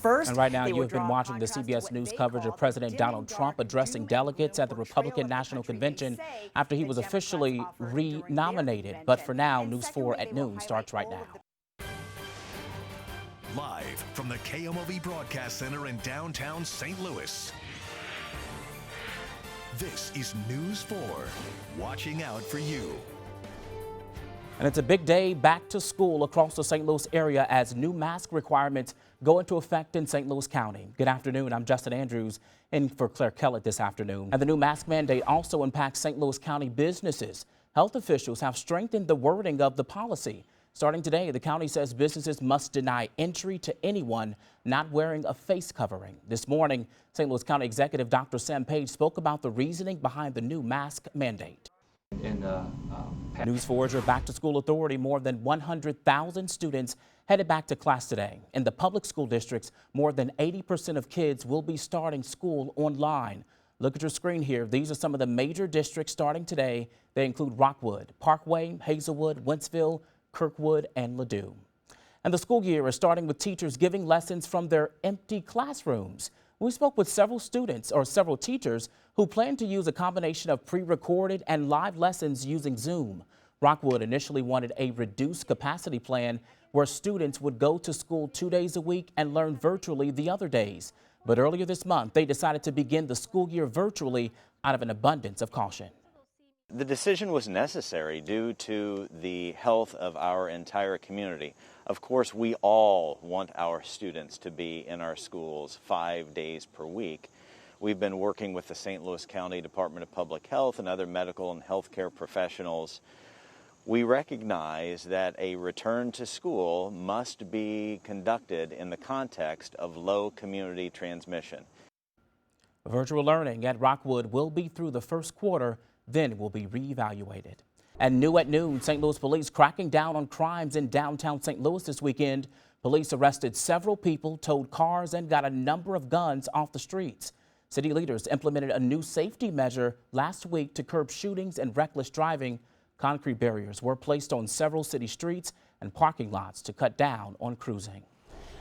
First, And right now, they you will have been draw watching the contrast to CBS what News they coverage call of the President dimming Donald dark, Trump addressing doom and delegates at the gloom portrayal Republican of the National country they Convention say after he the was Democrats officially offer during their re-nominated. But for convention. now, And News 4 secondly, at they will noon starts right highlight all now. of the Live from the KMOV Broadcast Center in downtown St. Louis. This is News 4, watching out for you. And it's a big day back to school across the St. Louis area as new mask requirements go into effect in St. Louis County. Good afternoon. I'm Justin Andrews in for Claire Kellett this afternoon. And the new mask mandate also impacts St. Louis County businesses. Health officials have strengthened the wording of the policy. Starting today, the county says businesses must deny entry to anyone not wearing a face covering. This morning, St. Louis County Executive Dr. Sam Page spoke about the reasoning behind the new mask mandate. News 4's your Back to School Authority. More than 100,000 students headed back to class today. In the public school districts, more than 80% of kids will be starting school online. Look at your screen here. These are some of the major districts starting today. They include Rockwood, Parkway, Hazelwood, Wentzville, Kirkwood, and Ladue. And the school year is starting with teachers giving lessons from their empty classrooms. We spoke with several teachers who plan to use a combination of pre-recorded and live lessons using Zoom. Rockwood initially wanted a reduced capacity plan where students would go to school 2 days a week and learn virtually the other days. But earlier this month, they decided to begin the school year virtually out of an abundance of caution. The decision was necessary due to the health of our entire community. Of course, we all want our students to be in our schools 5 days per week. We've been working with the St. Louis County Department of Public Health and other medical and healthcare professionals. We recognize that a return to school must be conducted in the context of low community transmission. Virtual learning at Rockwood will be through the first quarter, then will be reevaluated. And new at noon, St. Louis police cracking down on crimes in downtown St. Louis this weekend. Police arrested several people, towed cars, and got a number of guns off the streets. City leaders implemented a new safety measure last week to curb shootings and reckless driving. Concrete barriers were placed on several city streets and parking lots to cut down on cruising.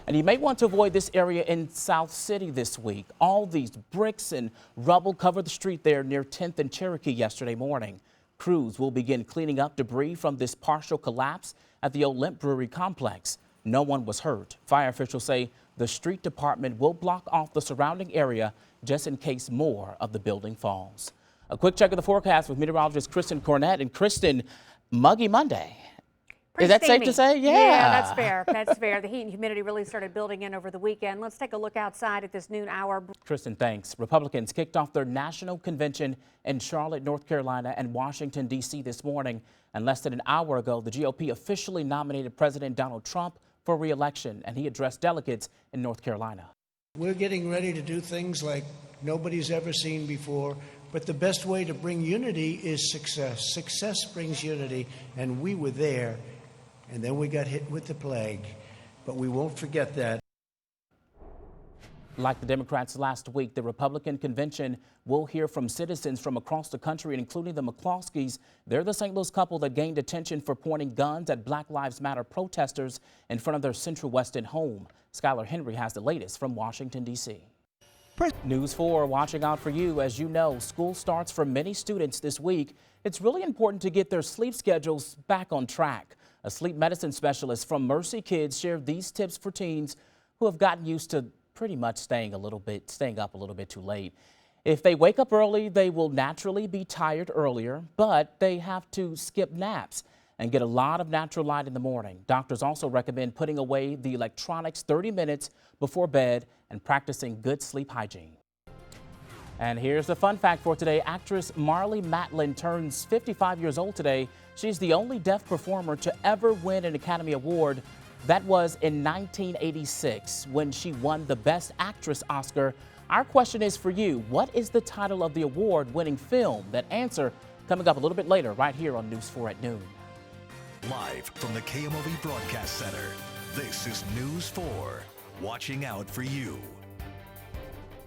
And you may want to avoid this area in South City this week. All these bricks and rubble covered the street there near 10th and Cherokee yesterday morning. Crews will begin cleaning up debris from this partial collapse at the Old Limp Brewery complex. No one was hurt. Fire officials say the street department will block off the surrounding area just in case more of the building falls. A quick check of the forecast with meteorologist Kristen Cornett. And Kristen, muggy Monday. Is that safe to say? Yeah, that's fair. That's fair. The heat and humidity really started building in over the weekend. Let's take a look outside at this noon hour. Kristen, thanks. Republicans kicked off their national convention in Charlotte, North Carolina and Washington, D.C. this morning. And less than an hour ago, the GOP officially nominated President Donald Trump for re-election, and he addressed delegates in North Carolina. We're getting ready to do things like nobody's ever seen before. But the best way to bring unity is success. Success brings unity, and we were there. And then we got hit with the plague, but we won't forget that. Like the Democrats last week, the Republican convention will hear from citizens from across the country, including the McCloskeys. They're the St. Louis couple that gained attention for pointing guns at Black Lives Matter protesters in front of their Central West End home. Skylar Henry has the latest from Washington, D.C. News 4 watching out for you. As you know, school starts for many students this week. It's really important to get their sleep schedules back on track. A sleep medicine specialist from Mercy Kids shared these tips for teens who have gotten used to pretty much staying up a little bit too late. If they wake up early, they will naturally be tired earlier, but they have to skip naps and get a lot of natural light in the morning. Doctors also recommend putting away the electronics 30 minutes before bed and practicing good sleep hygiene. And here's the fun fact for today. Actress Marlee Matlin turns 55 years old today. She's the only deaf performer to ever win an Academy Award. That was in 1986 when she won the Best Actress Oscar. Our question is for you. What is the title of the award-winning film? That answer coming up a little bit later right here on News 4 at noon. Live from the KMOV Broadcast Center, this is News 4, watching out for you.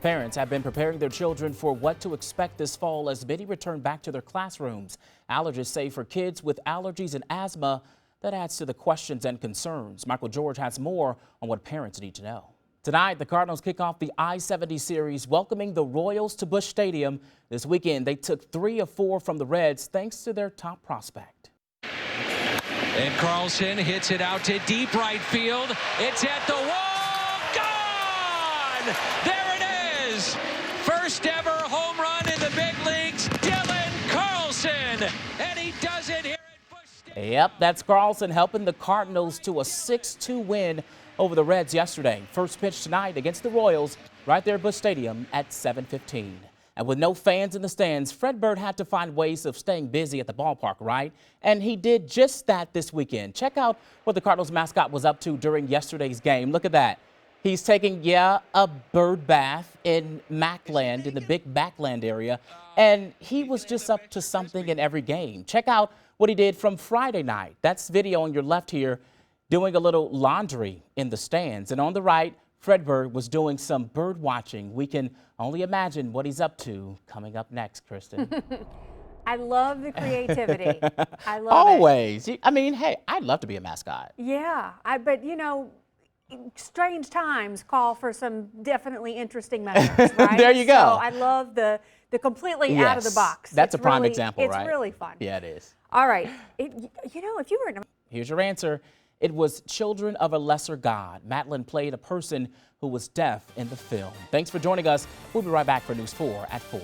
Parents have been preparing their children for what to expect this fall as many return back to their classrooms. Allergists say for kids with allergies and asthma, that adds to the questions and concerns. Michael George has more on what parents need to know. Tonight, the Cardinals kick off the I-70 series, welcoming the Royals to Busch Stadium. This weekend, they took 3 of 4 from the Reds thanks to their top prospect. And Carlson hits it out to deep right field. It's at the wall. Gone! There it is! First ever home run in the big leagues, Dylan Carlson. And he does it here at Busch Stadium. Yep, that's Carlson helping the Cardinals to a 6-2 win over the Reds yesterday. First pitch tonight against the Royals right there at Busch Stadium at 7:15. And with no fans in the stands, Fred Bird had to find ways of staying busy at the ballpark, right? And he did just that this weekend. Check out what the Cardinals mascot was up to during yesterday's game. Look at that. He's taking, a bird bath in Macland, in the big backland area. And he was just up to something in every game. Check out what he did from Friday night. That's video on your left here, doing a little laundry in the stands. And on the right, Fred Bird was doing some bird watching. We can only imagine what he's up to coming up next, Kristen. I love the creativity. I love it. Always. I mean, hey, I'd love to be a mascot. Yeah, but strange times call for some definitely interesting measures, right? There you go. So I love the completely out of the box. That's It's a prime really, example, right? It's really fun. Yeah, it is. All right. If you were in a Here's your answer. It was Children of a Lesser God. Madeline played a person who was deaf in the film. Thanks for joining us. We'll be right back for News 4 at 4.